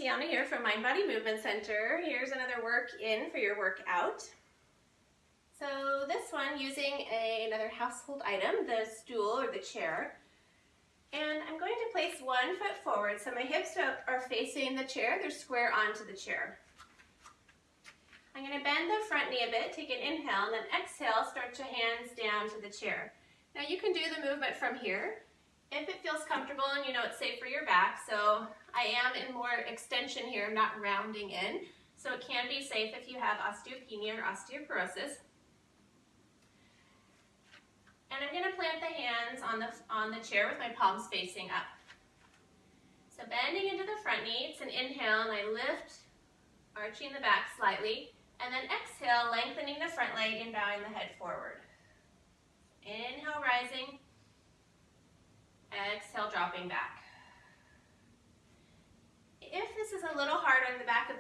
Tiana here from Mind Body Movement Center. Here's another work in for your workout. So this one using another household item, the stool or the chair. And I'm going to place 1 foot forward so my hips are facing the chair, they're square onto the chair. I'm going to bend the front knee a bit, take an inhale, and then exhale, stretch your hands down to the chair. Now you can do the movement from here if it feels comfortable and you know it's safe for your back. So I am in more extension here, I'm not rounding in. So it can be safe if you have osteopenia or osteoporosis. And I'm going to plant the hands on the chair with my palms facing up. So bending into the front knee, it's an inhale, and I lift, arching the back slightly, and then exhale, lengthening the front leg and bowing the head forward. Inhale, rising, exhale, dropping back. If this is a little hard on the back of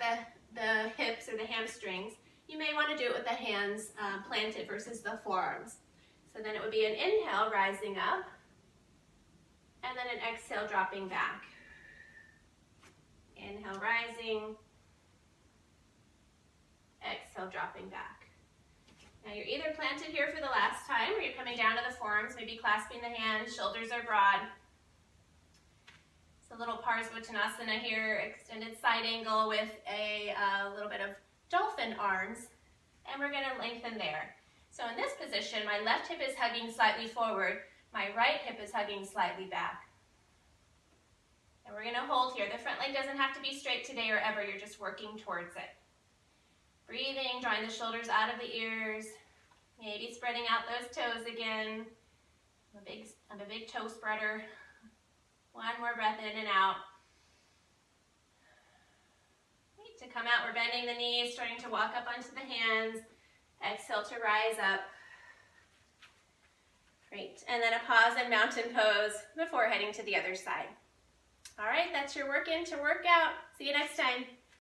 the hips or the hamstrings, you may want to do it with the hands planted versus the forearms. So then it would be an inhale, rising up, and then an exhale, dropping back. Inhale, rising, exhale, dropping back. Now you're either planted here for the last time or you're coming down to the forearms, maybe clasping the hands, shoulders are broad. It's a little Parsvottanasana here, extended side angle with a little bit of dolphin arms, and we're going to lengthen there. So in this position, my left hip is hugging slightly forward, my right hip is hugging slightly back. And we're going to hold here. The front leg doesn't have to be straight today or ever, you're just working towards it. Breathing, drawing the shoulders out of the ears, maybe spreading out those toes again. I'm a big toe spreader. One more breath in and out. Great. To come out, we're bending the knees, starting to walk up onto the hands. Exhale to rise up. Great. And then a pause and mountain pose before heading to the other side. All right, that's your work in to work out. See you next time.